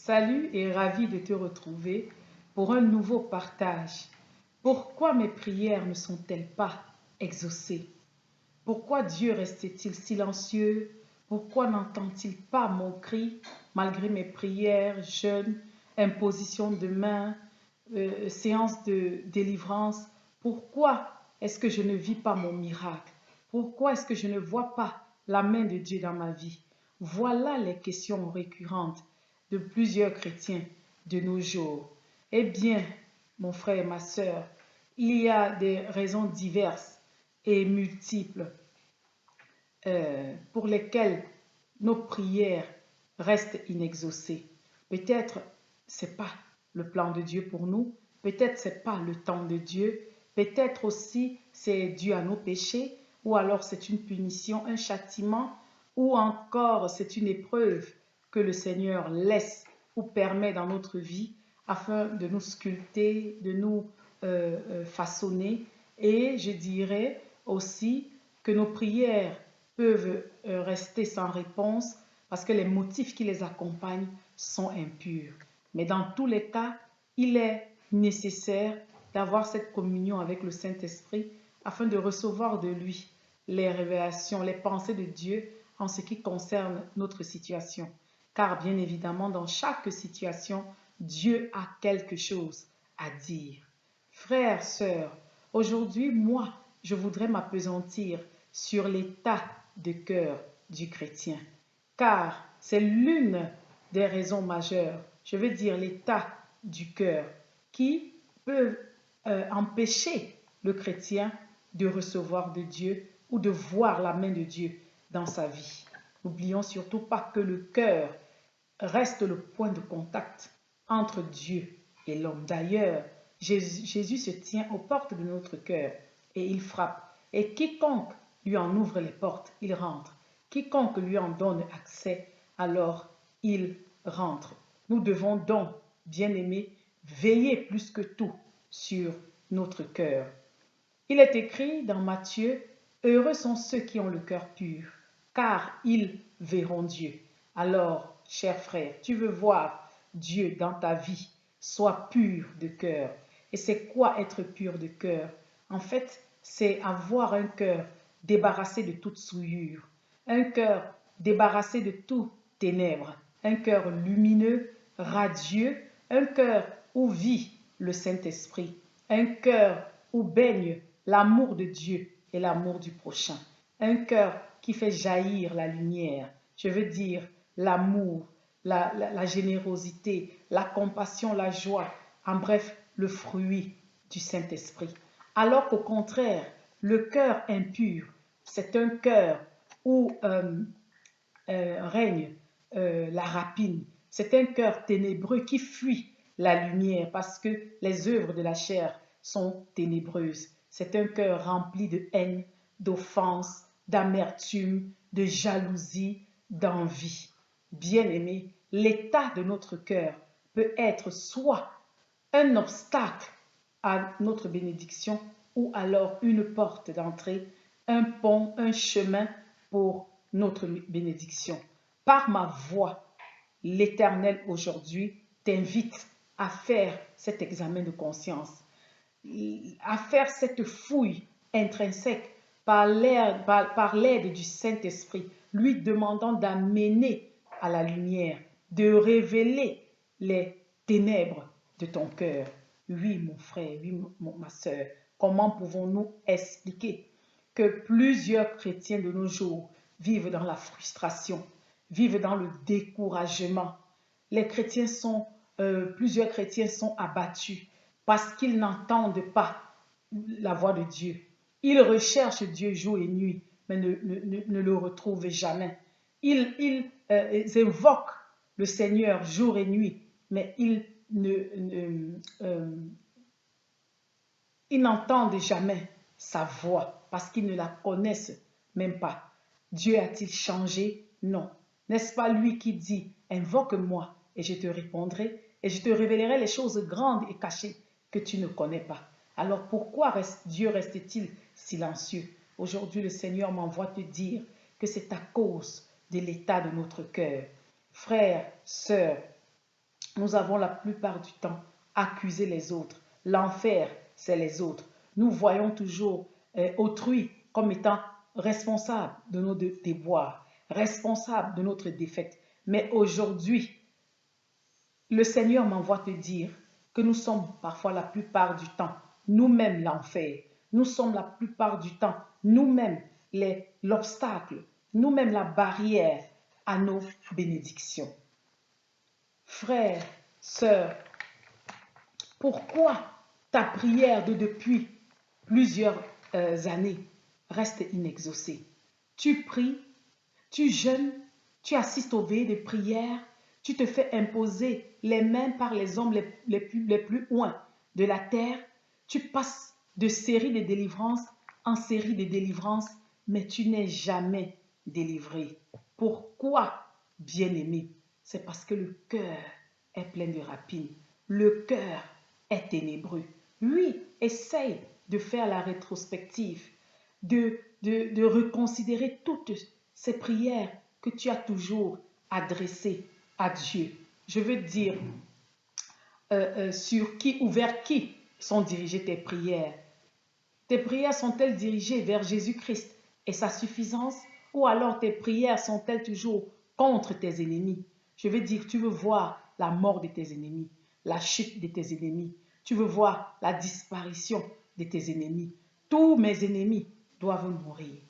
Salut et ravi de te retrouver pour un nouveau partage. Pourquoi mes prières ne sont-elles pas exaucées? Pourquoi Dieu reste-t-il silencieux? Pourquoi n'entend-il pas mon cri malgré mes prières, jeûnes, impositions de mains, séances de délivrance? Pourquoi est-ce que je ne vis pas mon miracle? Pourquoi est-ce que je ne vois pas la main de Dieu dans ma vie? Voilà les questions récurrentes de plusieurs chrétiens de nos jours. Eh bien, mon frère et ma sœur, il y a des raisons diverses et multiples pour lesquelles nos prières restent inexaucées. Peut-être c'est pas le plan de Dieu pour nous, peut-être c'est pas le temps de Dieu, peut-être aussi c'est dû à nos péchés, ou alors c'est une punition, un châtiment, ou encore c'est une épreuve que le Seigneur laisse ou permet dans notre vie afin de nous sculpter, de nous façonner. Et je dirais aussi que nos prières peuvent rester sans réponse parce que les motifs qui les accompagnent sont impurs. Mais dans tous les cas, il est nécessaire d'avoir cette communion avec le Saint-Esprit afin de recevoir de lui les révélations, les pensées de Dieu en ce qui concerne notre situation. Car bien évidemment, dans chaque situation, Dieu a quelque chose à dire. Frères, sœurs, aujourd'hui, moi, je voudrais m'appesantir sur l'état de cœur du chrétien, car c'est l'une des raisons majeures, je veux dire l'état du cœur, qui peut empêcher le chrétien de recevoir de Dieu ou de voir la main de Dieu dans sa vie. N'oublions surtout pas que le cœur reste le point de contact entre Dieu et l'homme. D'ailleurs, Jésus se tient aux portes de notre cœur et il frappe. Et quiconque lui en ouvre les portes, il rentre. Quiconque lui en donne accès, alors il rentre. Nous devons donc, bien-aimés, veiller plus que tout sur notre cœur. Il est écrit dans Matthieu, « Heureux sont ceux qui ont le cœur pur, car ils verront Dieu. » Alors, cher frère, tu veux voir Dieu dans ta vie, sois pur de cœur. Et c'est quoi être pur de cœur? En fait, c'est avoir un cœur débarrassé de toute souillure, un cœur débarrassé de toutes ténèbres, un cœur lumineux, radieux, un cœur où vit le Saint-Esprit, un cœur où baigne l'amour de Dieu et l'amour du prochain, un cœur qui fait jaillir la lumière, je veux dire l'amour, la générosité, la compassion, la joie, en bref, le fruit du Saint-Esprit. Alors qu'au contraire, le cœur impur, c'est un cœur où règne la rapine. C'est un cœur ténébreux qui fuit la lumière parce que les œuvres de la chair sont ténébreuses. C'est un cœur rempli de haine, d'offense, d'amertume, de jalousie, d'envie. Bien-aimé, l'état de notre cœur peut être soit un obstacle à notre bénédiction ou alors une porte d'entrée, un pont, un chemin pour notre bénédiction. Par ma voix, l'Éternel aujourd'hui t'invite à faire cet examen de conscience, à faire cette fouille intrinsèque par l'aide du Saint-Esprit, lui demandant d'amener à la lumière, de révéler les ténèbres de ton cœur. Oui, mon frère, oui, ma soeur, comment pouvons-nous expliquer que plusieurs chrétiens de nos jours vivent dans la frustration, vivent dans le découragement? Plusieurs chrétiens sont abattus parce qu'ils n'entendent pas la voix de Dieu. Ils recherchent Dieu jour et nuit, mais ne le retrouvent jamais. Ils invoquent le Seigneur jour et nuit, mais ils n'entendent jamais sa voix parce qu'ils ne la connaissent même pas. Dieu a-t-il changé? Non. N'est-ce pas lui qui dit, invoque-moi et je te répondrai et je te révélerai les choses grandes et cachées que tu ne connais pas. Alors pourquoi Dieu reste-t-il silencieux? Aujourd'hui, le Seigneur m'envoie te dire que c'est à cause de l'état de notre cœur. Frères, sœurs, nous avons la plupart du temps accusé les autres. L'enfer, c'est les autres. Nous voyons toujours autrui comme étant responsable de nos déboires, responsable de notre défaite. Mais aujourd'hui, le Seigneur m'envoie te dire que nous sommes parfois la plupart du temps nous-mêmes l'enfer. Nous sommes la plupart du temps nous-mêmes l'obstacle, nous-mêmes la barrière à nos bénédictions. Frères, sœurs, pourquoi ta prière de depuis plusieurs années reste inexaucée? Tu pries, tu jeûnes, tu assistes aux veillées de prière, tu te fais imposer les mains par les hommes les plus loin de la terre, tu passes de série de délivrances en série de délivrances, mais tu n'es jamais délivré. Pourquoi, bien-aimé? C'est parce que le cœur est plein de rapines. Le cœur est ténébreux. Oui, essaye de faire la rétrospective, de reconsidérer toutes ces prières que tu as toujours adressées à Dieu. Je veux dire, sur qui ou vers qui sont dirigées tes prières. Tes prières sont-elles dirigées vers Jésus-Christ et sa suffisance, ou alors tes prières sont-elles toujours contre tes ennemis? Je veux dire, tu veux voir la mort de tes ennemis, la chute de tes ennemis. Tu veux voir la disparition de tes ennemis. Tous mes ennemis doivent mourir.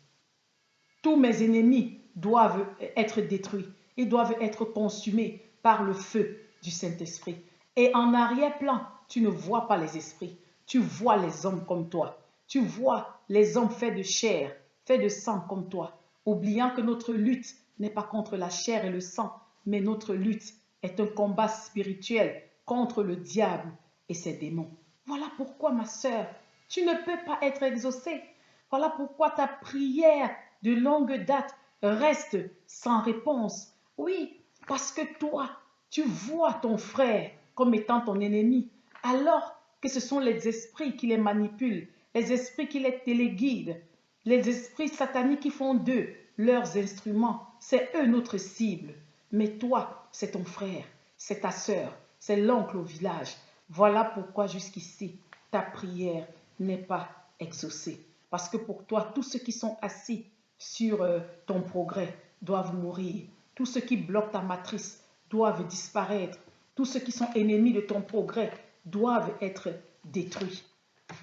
Tous mes ennemis doivent être détruits. Ils doivent être consumés par le feu du Saint-Esprit. Et en arrière-plan, tu ne vois pas les esprits. Tu vois les hommes comme toi. Tu vois les hommes faits de chair, faits de sang comme toi. Oubliant que notre lutte n'est pas contre la chair et le sang, mais notre lutte est un combat spirituel contre le diable et ses démons. Voilà pourquoi, ma sœur, tu ne peux pas être exaucée. Voilà pourquoi ta prière de longue date reste sans réponse. Oui, parce que toi, tu vois ton frère comme étant ton ennemi, alors que ce sont les esprits qui les manipulent, les esprits qui les téléguident, les esprits sataniques qui font d'eux leurs instruments. C'est eux notre cible. Mais toi, c'est ton frère, c'est ta sœur, c'est l'oncle au village. Voilà pourquoi jusqu'ici, ta prière n'est pas exaucée. Parce que pour toi, tous ceux qui sont assis sur ton progrès doivent mourir. Tous ceux qui bloquent ta matrice doivent disparaître. Tous ceux qui sont ennemis de ton progrès doivent être détruits.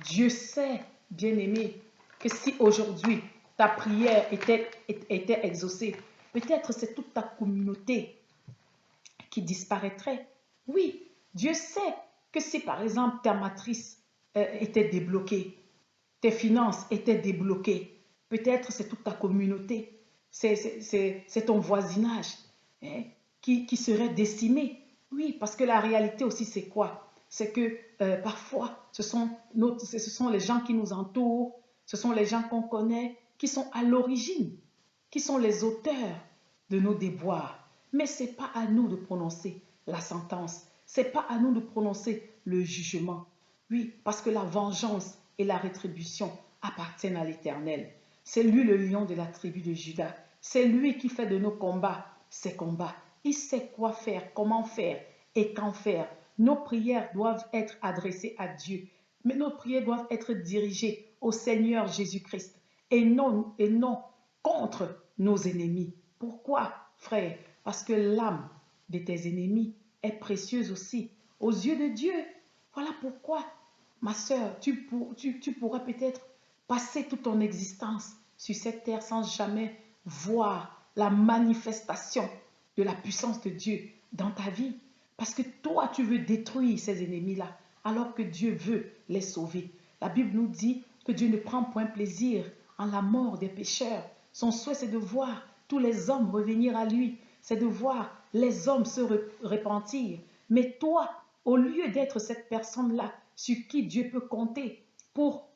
Dieu sait, bien-aimé, que si aujourd'hui ta prière était exaucée, peut-être c'est toute ta communauté qui disparaîtrait. Oui, Dieu sait que si par exemple ta matrice était débloquée, tes finances étaient débloquées, peut-être c'est toute ta communauté, c'est ton voisinage hein, qui serait décimé. Oui, parce que la réalité aussi c'est quoi? C'est que parfois ce sont les gens qui nous entourent, ce sont les gens qu'on connaît qui sont à l'origine, qui sont les auteurs de nos déboires. Mais ce n'est pas à nous de prononcer la sentence, ce n'est pas à nous de prononcer le jugement. Oui, parce que la vengeance et la rétribution appartiennent à l'Éternel. C'est lui le lion de la tribu de Juda. C'est lui qui fait de nos combats ses combats. Il sait quoi faire, comment faire et quand faire. Nos prières doivent être adressées à Dieu, mais nos prières doivent être dirigées au Seigneur Jésus-Christ et non contre nos ennemis. Pourquoi, frère? Parce que l'âme de tes ennemis est précieuse aussi aux yeux de Dieu. Voilà pourquoi, ma sœur, tu pourras peut-être passer toute ton existence sur cette terre sans jamais voir la manifestation de la puissance de Dieu dans ta vie. Parce que toi, tu veux détruire ces ennemis-là, alors que Dieu veut les sauver. La Bible nous dit que Dieu ne prend point plaisir en la mort des pécheurs. Son souhait, c'est de voir tous les hommes revenir à lui. C'est de voir les hommes se repentir. Mais toi, au lieu d'être cette personne-là sur qui Dieu peut compter pour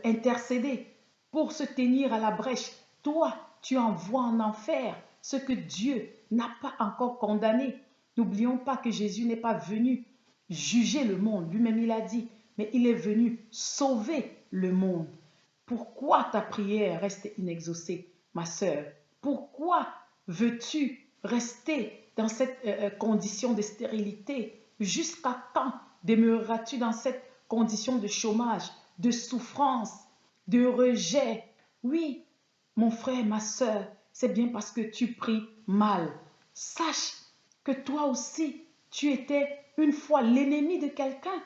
intercéder, pour se tenir à la brèche, toi, tu envoies en enfer ce que Dieu n'a pas encore condamné. N'oublions pas que Jésus n'est pas venu juger le monde. Lui-même, il a dit, mais il est venu sauver le monde. Pourquoi ta prière reste inexaucée, ma sœur? Pourquoi veux-tu rester dans cette condition de stérilité? Jusqu'à quand demeureras-tu dans cette condition de chômage, de souffrance, de rejet? Oui, mon frère, ma soeur, c'est bien parce que tu pries mal. Sache que toi aussi, tu étais une fois l'ennemi de quelqu'un,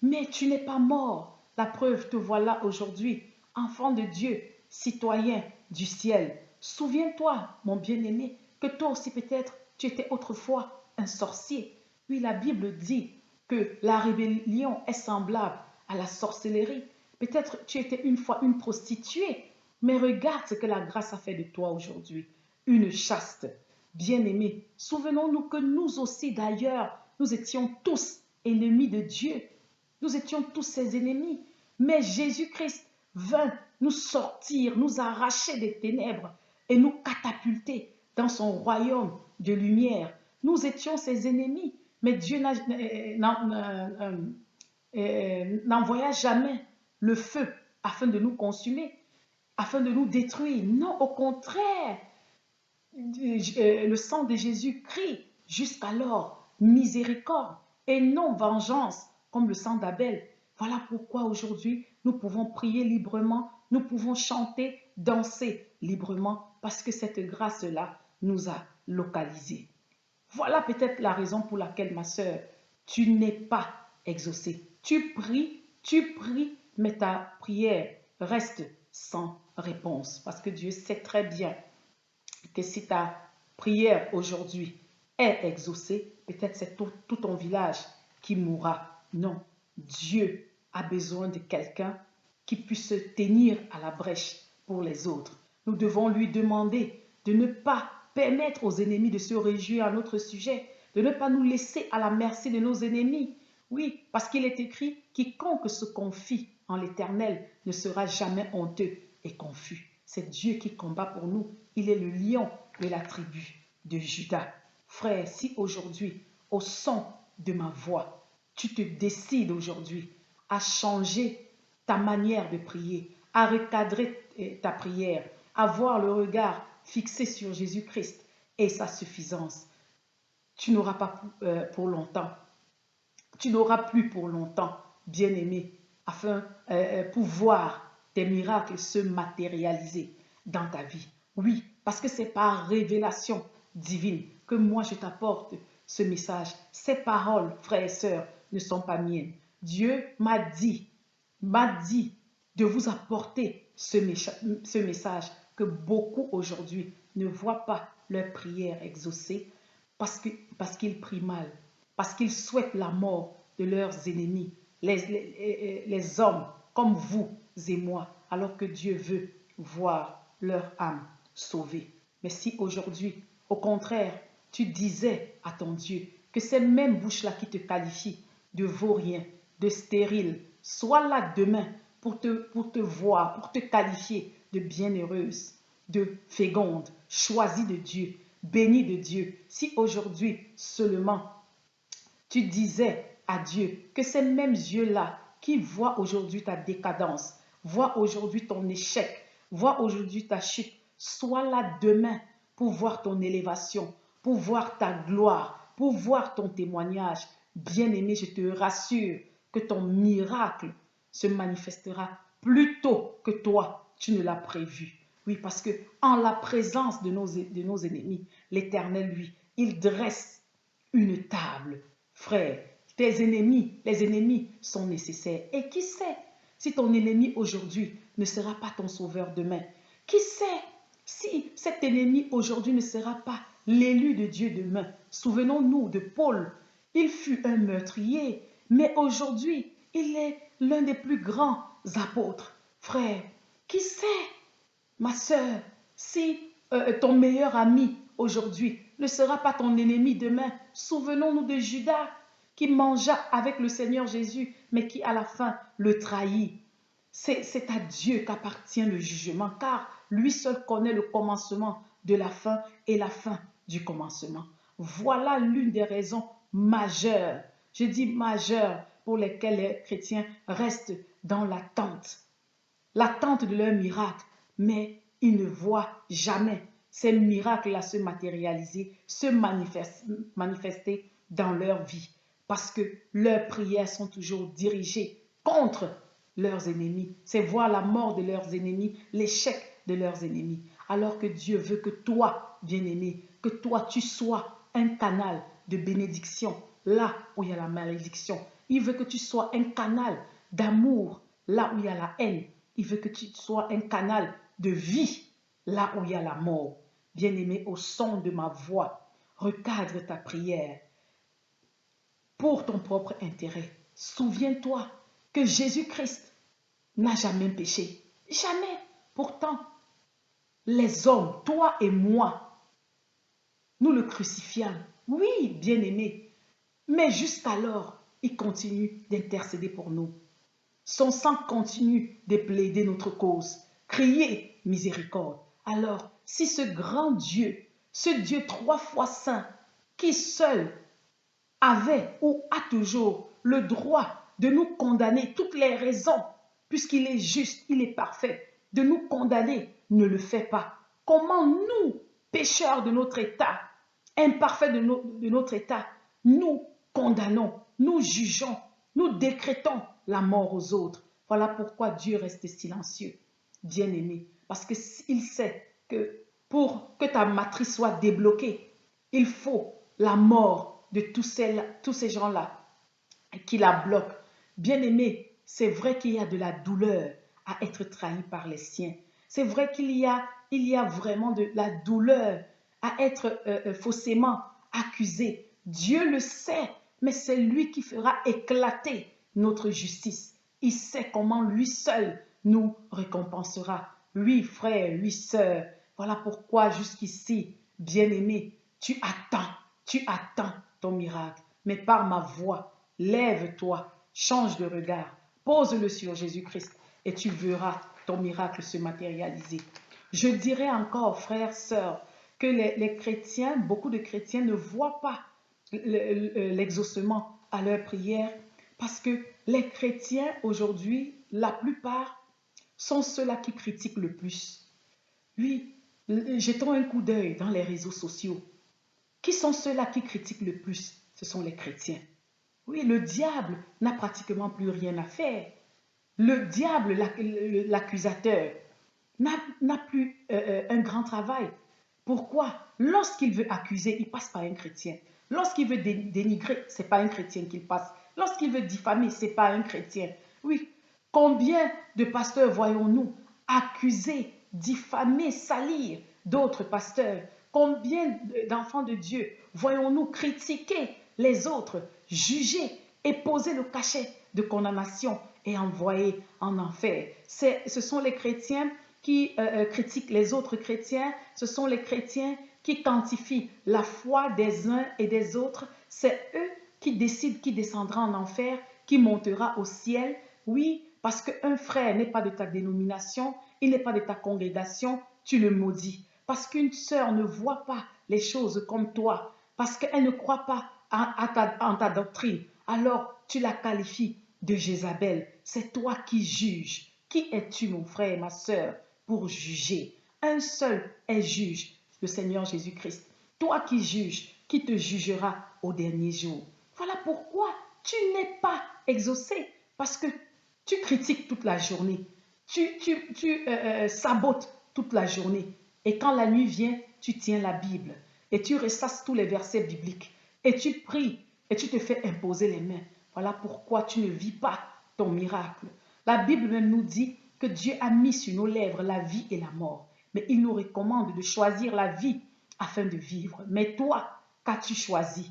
mais tu n'es pas mort. La preuve, te voilà aujourd'hui, enfant de Dieu, citoyen du ciel. Souviens-toi, mon bien-aimé, que toi aussi peut-être tu étais autrefois un sorcier. Oui, la Bible dit que la rébellion est semblable à la sorcellerie. Peut-être tu étais une fois une prostituée, mais regarde ce que la grâce a fait de toi aujourd'hui. Une chaste. Bien-aimé, souvenons-nous que nous aussi d'ailleurs, nous étions tous ennemis de Dieu. Nous étions tous ses ennemis. Mais Jésus-Christ vint nous sortir, nous arracher des ténèbres et nous catapulter dans son royaume de lumière. Nous étions ses ennemis, mais Dieu n'envoya jamais le feu afin de nous consumer, afin de nous détruire. Non, au contraire, le sang de Jésus crie jusqu'alors miséricorde et non vengeance comme le sang d'Abel. Voilà pourquoi aujourd'hui nous pouvons prier librement, nous pouvons chanter, danser librement parce que cette grâce-là nous a localisés. Voilà peut-être la raison pour laquelle, ma sœur, tu n'es pas exaucée. Tu pries, mais ta prière reste sans réponse parce que Dieu sait très bien que si ta prière aujourd'hui est exaucée, peut-être c'est tout ton village qui mourra. Non, Dieu a besoin de quelqu'un qui puisse se tenir à la brèche pour les autres. Nous devons lui demander de ne pas permettre aux ennemis de se réjouir à notre sujet, de ne pas nous laisser à la merci de nos ennemis. Oui, parce qu'il est écrit, quiconque se confie en l'Éternel ne sera jamais honteux et confus. C'est Dieu qui combat pour nous. Il est le lion de la tribu de Juda. Frère, si aujourd'hui, au son de ma voix, tu te décides aujourd'hui à changer ta manière de prier, à recadrer ta prière, à voir le regard fixé sur Jésus-Christ et sa suffisance, tu n'auras pas pour longtemps. Tu n'auras plus pour longtemps, bien-aimé, afin pour voir tes miracles se matérialiser dans ta vie. Oui, parce que c'est par révélation divine que moi je t'apporte ce message. Ces paroles, frères et sœurs, ne sont pas miennes. Dieu m'a dit de vous apporter ce message que beaucoup aujourd'hui ne voient pas leur prière exaucée parce qu'ils prient mal, parce qu'ils souhaitent la mort de leurs ennemis, les hommes comme vous et moi, alors que Dieu veut voir leur âme sauvée. Mais si aujourd'hui, au contraire, tu disais à ton Dieu que ces mêmes bouches-là qui te qualifient de vaurien, de stérile, soient là demain pour te voir, pour te qualifier de bienheureuse, de féconde, choisie de Dieu, bénie de Dieu. Si aujourd'hui seulement tu disais à Dieu que ces mêmes yeux-là qui voient aujourd'hui ta décadence, voient aujourd'hui ton échec, voient aujourd'hui ta chute, soient là demain pour voir ton élévation, pour voir ta gloire, pour voir ton témoignage. Bien-aimé, je te rassure que ton miracle se manifestera plus tôt que toi, tu ne l'as prévu. Oui, parce que en la présence de nos ennemis, l'Éternel, lui, il dresse une table. Frère, tes ennemis, les ennemis sont nécessaires. Et qui sait si ton ennemi aujourd'hui ne sera pas ton sauveur demain? Qui sait si cet ennemi aujourd'hui ne sera pas l'élu de Dieu demain? Souvenons-nous de Paul. Il fut un meurtrier, mais aujourd'hui, il est l'un des plus grands apôtres. Frère, qui sait, ma sœur, si ton meilleur ami aujourd'hui ne sera pas ton ennemi demain? Souvenons-nous de Judas qui mangea avec le Seigneur Jésus, mais qui à la fin le trahit. C'est à Dieu qu'appartient le jugement, car lui seul connaît le commencement de la fin et la fin du commencement. Voilà l'une des raisons majeures, je dis majeures, pour lesquelles les chrétiens restent dans l'attente de leur miracle, mais ils ne voient jamais ces miracles-là se matérialiser, se manifester dans leur vie. Parce que leurs prières sont toujours dirigées contre leurs ennemis. C'est voir la mort de leurs ennemis, l'échec de leurs ennemis. Alors que Dieu veut que toi, bien-aimé, que toi, tu sois un canal de bénédiction là où il y a la malédiction. Il veut que tu sois un canal d'amour là où il y a la haine. Il veut que tu sois un canal de vie là où il y a la mort. Bien-aimé, au son de ma voix, recadre ta prière pour ton propre intérêt. Souviens-toi que Jésus-Christ n'a jamais péché. Jamais. Pourtant, les hommes, toi et moi, nous le crucifions. Oui, bien-aimé. Mais jusqu'alors, il continue d'intercéder pour nous. Son sang continue de plaider notre cause. Criez miséricorde. Alors, si ce grand Dieu, ce Dieu 3 fois saint, qui seul avait ou a toujours le droit de nous condamner, toutes les raisons, puisqu'il est juste, il est parfait, de nous condamner, ne le fait pas. Comment nous, pécheurs de notre état, imparfaits de notre état, nous condamnons, nous jugeons, nous décrétons la mort aux autres. Voilà pourquoi Dieu reste silencieux, bien-aimé, parce qu'il sait que pour que ta matrice soit débloquée, il faut la mort de tous ces gens-là qui la bloquent. Bien-aimé, c'est vrai qu'il y a de la douleur à être trahi par les siens. C'est vrai qu'il y a vraiment de la douleur à être faussement accusé. Dieu le sait, mais c'est lui qui fera éclater notre justice. Il sait comment lui seul nous récompensera. Lui, frère, lui, sœur. Voilà pourquoi jusqu'ici, bien-aimé, tu attends ton miracle. Mais par ma voix, lève-toi, change de regard, pose-le sur Jésus-Christ et tu verras ton miracle se matérialiser. Je dirais encore, frères, sœurs, que les chrétiens, beaucoup de chrétiens ne voient pas l'exaucement à leur prière parce que les chrétiens aujourd'hui, la plupart, sont ceux-là qui critiquent le plus. Oui, jetons un coup d'œil dans les réseaux sociaux. Qui sont ceux-là qui critiquent le plus? Ce sont les chrétiens. Oui, le diable n'a pratiquement plus rien à faire. Le diable, l'accusateur, n'a plus un grand travail. Pourquoi? Lorsqu'il veut accuser, il passe par un chrétien. Lorsqu'il veut dénigrer, ce n'est pas un chrétien qu'il passe. Lorsqu'il veut diffamer, ce n'est pas un chrétien. Oui, combien de pasteurs voyons-nous accuser, diffamer, salir d'autres pasteurs? Combien d'enfants de Dieu voyons-nous critiquer les autres, juger et poser le cachet de condamnation et envoyer en enfer? Ce sont les chrétiens qui critiquent les autres chrétiens, ce sont les chrétiens qui quantifient la foi des uns et des autres. C'est eux qui décident qui descendra en enfer, qui montera au ciel. Oui, parce qu'un frère n'est pas de ta dénomination, il n'est pas de ta congrégation, tu le maudis. Parce qu'une sœur ne voit pas les choses comme toi, parce qu'elle ne croit pas en ta doctrine, alors tu la qualifies de Jézabel. C'est toi qui juges. Qui es-tu, mon frère et ma sœur, pour juger? Un seul est juge, le Seigneur Jésus-Christ. Toi qui juges, qui te jugera au dernier jour? Voilà pourquoi tu n'es pas exaucé, parce que tu critiques toute la journée, tu sabotes toute la journée. Et quand la nuit vient, tu tiens la Bible et tu ressasses tous les versets bibliques et tu pries et tu te fais imposer les mains. Voilà pourquoi tu ne vis pas ton miracle. La Bible même nous dit que Dieu a mis sur nos lèvres la vie et la mort. Mais il nous recommande de choisir la vie afin de vivre. Mais toi, qu'as-tu choisi?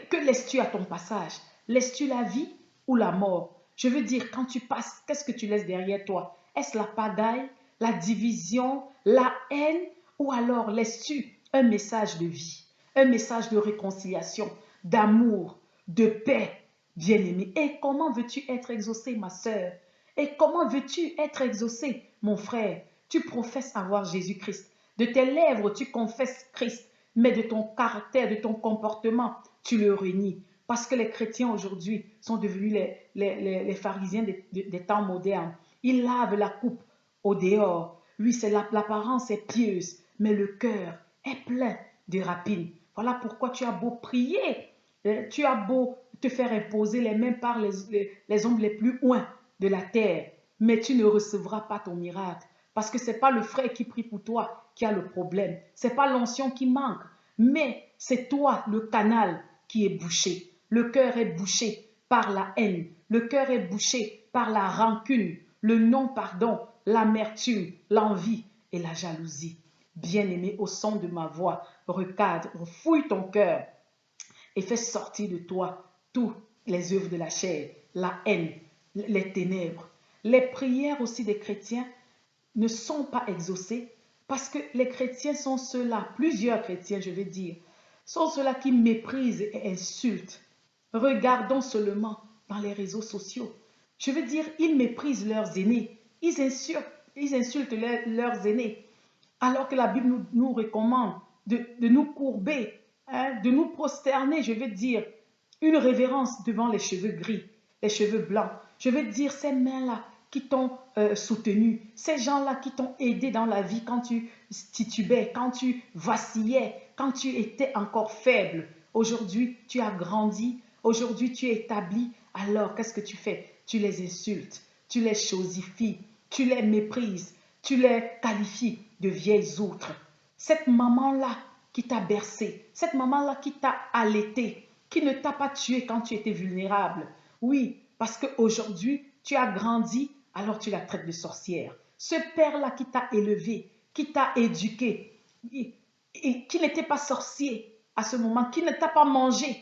Que laisses-tu à ton passage? Laisses-tu la vie ou la mort? Je veux dire, quand tu passes, qu'est-ce que tu laisses derrière toi? Est-ce la pagaille, la division, la haine? Ou alors laisses-tu un message de vie, un message de réconciliation, d'amour, de paix, bien-aimé? Et comment veux-tu être exaucé, ma sœur? Et comment veux-tu être exaucé, mon frère? Tu professes avoir Jésus-Christ. De tes lèvres, tu confesses Christ, mais de ton caractère, de ton comportement, tu le renies. Parce que les chrétiens aujourd'hui sont devenus les pharisiens des temps modernes. Ils lavent la coupe au dehors. Oui, l'apparence est pieuse, mais le cœur est plein de rapines. Voilà pourquoi tu as beau prier, tu as beau te faire imposer les mains par les hommes les plus loin de la terre, mais tu ne recevras pas ton miracle. Parce que ce n'est pas le frère qui prie pour toi qui a le problème. Ce n'est pas l'onction qui manque, mais c'est toi, le canal, qui est bouché. Le cœur est bouché par la haine. Le cœur est bouché par la rancune, le non-pardon, l'amertume, l'envie et la jalousie. Bien-aimé, au son de ma voix, recadre, fouille ton cœur et fais sortir de toi toutes les œuvres de la chair, la haine, les ténèbres. Les prières aussi des chrétiens ne sont pas exaucées parce que les chrétiens sont ceux-là, plusieurs chrétiens je vais dire, sont ceux-là qui méprisent et insultent. Regardons seulement dans les réseaux sociaux. Je veux dire, ils méprisent leurs aînés, ils insultent leurs aînés, alors que la Bible nous recommande de nous courber, hein, de nous prosterner, je veux dire, une révérence devant les cheveux gris, les cheveux blancs. Je veux dire, ces mains-là qui t'ont soutenu, ces gens-là qui t'ont aidé dans la vie quand tu titubais, quand tu vacillais, quand tu étais encore faible. Aujourd'hui, tu as grandi, aujourd'hui, tu es établi. Alors, qu'est-ce que tu fais? Tu les insultes, tu les chosifies, tu les méprises, tu les qualifies de vieilles outres. Cette maman-là qui t'a bercé, cette maman-là qui t'a allaité, qui ne t'a pas tué quand tu étais vulnérable. Oui, parce qu'aujourd'hui, tu as grandi, alors tu la traites de sorcière. Ce père-là qui t'a élevé, qui t'a éduqué, et qui n'était pas sorcier à ce moment, qui ne t'a pas mangé,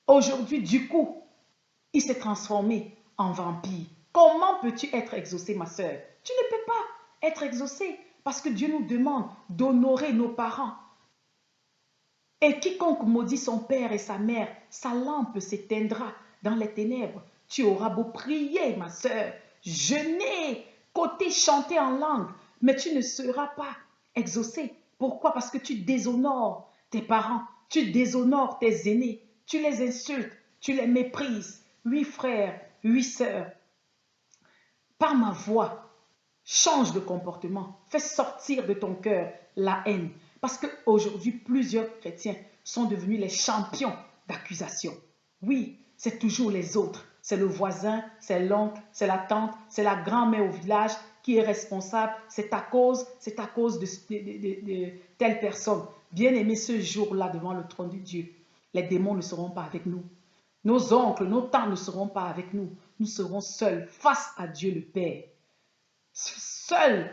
aujourd'hui, du coup, il s'est transformé en vampire. Comment peux-tu être exaucé, ma soeur? Tu ne peux pas être exaucé parce que Dieu nous demande d'honorer nos parents. Et quiconque maudit son père et sa mère, sa lampe s'éteindra dans les ténèbres. Tu auras beau prier, ma soeur, jeûner, côté chanter en langue, mais tu ne seras pas exaucé. Pourquoi? Parce que tu déshonores tes parents, tu déshonores tes aînés, tu les insultes, tu les méprises. Oui, frères, oui, sœurs, par ma voix, change de comportement. Fais sortir de ton cœur la haine. Parce qu'aujourd'hui, plusieurs chrétiens sont devenus les champions d'accusation. Oui, c'est toujours les autres. C'est le voisin, c'est l'oncle, c'est la tante, c'est la grand-mère au village qui est responsable. C'est à cause de telle personne. Bien aimé, ce jour-là, devant le trône de Dieu, les démons ne seront pas avec nous. Nos oncles, nos tantes ne seront pas avec nous. Nous serons seuls face à Dieu le Père. Seul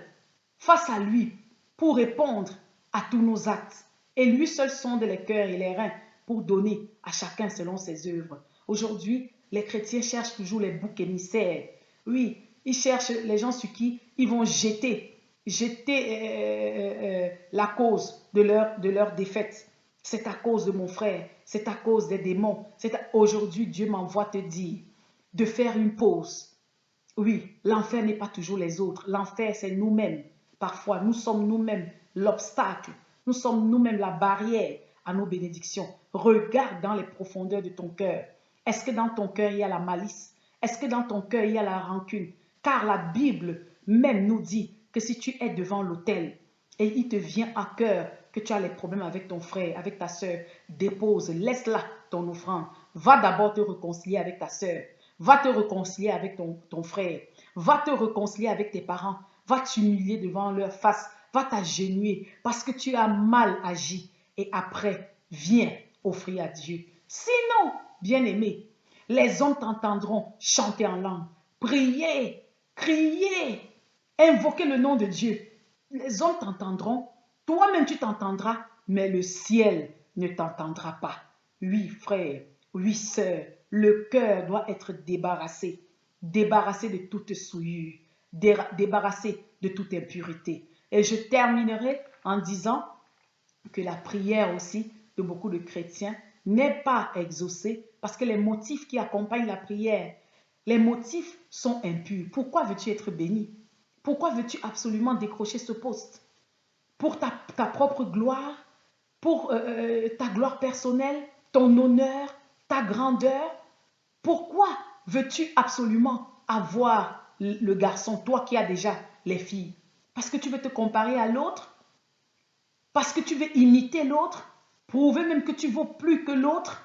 face à lui pour répondre à tous nos actes. Et lui seul sonde les cœurs et les reins pour donner à chacun selon ses œuvres. Aujourd'hui, les chrétiens cherchent toujours les boucs émissaires. Oui, ils cherchent les gens sur qui ils vont jeter la cause de leur défaite. C'est à cause de mon frère, c'est à cause des démons. Aujourd'hui, Dieu m'envoie te dire de faire une pause. Oui, l'enfer n'est pas toujours les autres. L'enfer, c'est nous-mêmes. Parfois, nous sommes nous-mêmes l'obstacle. Nous sommes nous-mêmes la barrière à nos bénédictions. Regarde dans les profondeurs de ton cœur. Est-ce que dans ton cœur, il y a la malice? Est-ce que dans ton cœur, il y a la rancune? Car la Bible même nous dit que si tu es devant l'autel et il te vient à cœur que tu as les problèmes avec ton frère, avec ta soeur, dépose, laisse-la ton offrande. Va d'abord te réconcilier avec ta soeur. Va te réconcilier avec ton frère. Va te réconcilier avec tes parents. Va t'humilier devant leur face. Va t'agenouiller parce que tu as mal agi. Et après, viens offrir à Dieu. Sinon, bien-aimé, les hommes t'entendront chanter en langue, prier, crier, invoquer le nom de Dieu. Les hommes t'entendront, toi-même tu t'entendras, mais le ciel ne t'entendra pas. Oui, frère, oui, sœur, le cœur doit être débarrassé, débarrassé de toute souillure, débarrassé de toute impurité. Et je terminerai en disant que la prière aussi de beaucoup de chrétiens n'est pas exaucée parce que les motifs qui accompagnent la prière, les motifs sont impurs. Pourquoi veux-tu être béni? Pourquoi veux-tu absolument décrocher ce poste? Pour ta propre gloire, pour ta gloire personnelle, ton honneur, ta grandeur? Pourquoi veux-tu absolument avoir le garçon, toi qui as déjà les filles? Parce que tu veux te comparer à l'autre? Parce que tu veux imiter l'autre, prouver même que tu vaux plus que l'autre.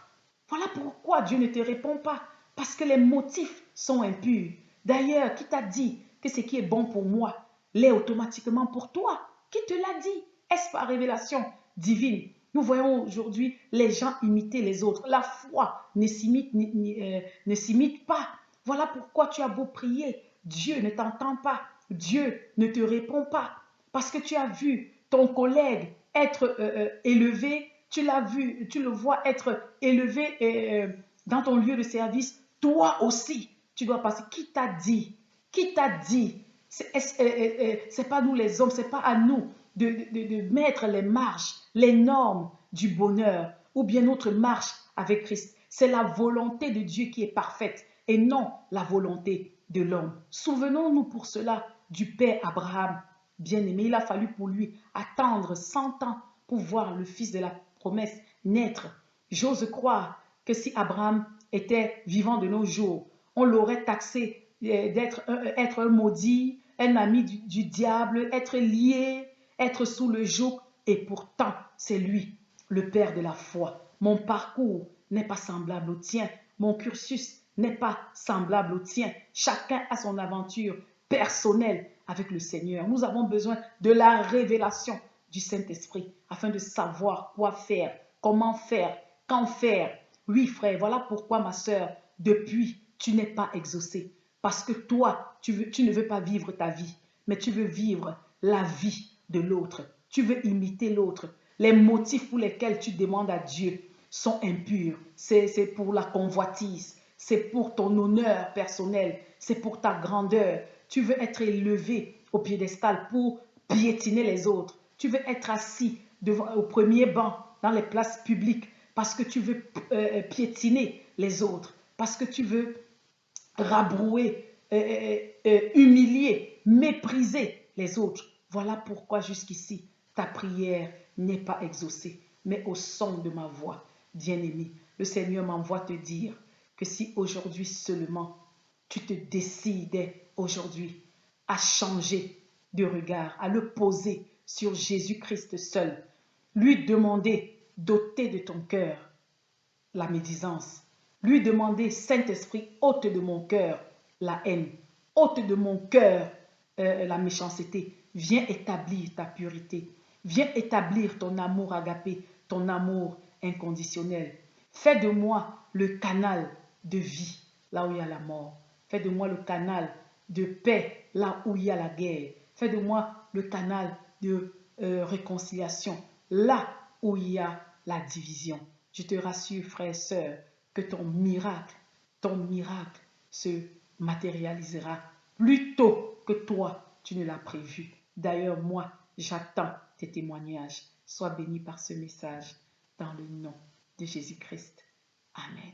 Voilà pourquoi Dieu ne te répond pas. Parce que les motifs sont impurs. D'ailleurs, qui t'a dit que ce qui est bon pour moi l'est automatiquement pour toi? Qui te l'a dit? Est-ce par révélation divine? Nous voyons aujourd'hui les gens imiter les autres. La foi ne s'imite pas. Voilà pourquoi tu as beau prier, Dieu ne t'entend pas. Dieu ne te répond pas. Parce que tu as vu ton collègue être élevé, tu l'as vu, tu le vois être élevé dans ton lieu de service, toi aussi, tu dois passer. Qui t'a dit? Qui t'a dit? C'est pas nous les hommes, c'est pas à nous de mettre les marches, les normes du bonheur ou bien notre marche avec Christ. C'est la volonté de Dieu qui est parfaite et non la volonté de l'homme. Souvenons-nous pour cela du Père Abraham, bien-aimé. Il a fallu pour lui attendre 100 ans pour voir le fils de la promesse naître. J'ose croire que si Abraham était vivant de nos jours, on l'aurait taxé d'être un maudit, un ami du diable, être lié, être sous le joug. Et pourtant, c'est lui, le Père de la foi. Mon parcours n'est pas semblable au tien. Mon cursus n'est pas semblable au tien. Chacun a son aventure personnelle avec le Seigneur. Nous avons besoin de la révélation du Saint-Esprit afin de savoir quoi faire, comment faire, quand faire. Oui, frère, voilà pourquoi, ma sœur, depuis, tu n'es pas exaucé. Parce que toi, tu ne veux pas vivre ta vie, mais tu veux vivre la vie de l'autre. Tu veux imiter l'autre. Les motifs pour lesquels tu demandes à Dieu sont impurs. C'est pour la convoitise. C'est pour ton honneur personnel. C'est pour ta grandeur. Tu veux être élevé au piédestal pour piétiner les autres. Tu veux être assis au premier banc dans les places publiques parce que tu veux piétiner les autres. Parce que tu veux rabrouer, humilier, mépriser les autres. Voilà pourquoi jusqu'ici, ta prière n'est pas exaucée. Mais au son de ma voix, bien-aimé, le Seigneur m'envoie te dire que si aujourd'hui seulement tu te décidais aujourd'hui à changer de regard, à le poser sur Jésus-Christ seul, lui demander d'ôter de ton cœur la médisance, lui demander, Saint-Esprit, ôte de mon cœur la haine, ôte de mon cœur la méchanceté, viens établir ta pureté, viens établir ton amour agapé, ton amour inconditionnel. Fais de moi le canal de vie, là où il y a la mort. Fais de moi le canal de paix, là où il y a la guerre. Fais de moi le canal de réconciliation, là où il y a la division. Je te rassure, frère et sœur, que ton miracle se matérialisera plus tôt que toi, tu ne l'as prévu. D'ailleurs, moi, j'attends tes témoignages. Sois béni par ce message dans le nom de Jésus-Christ. Amen.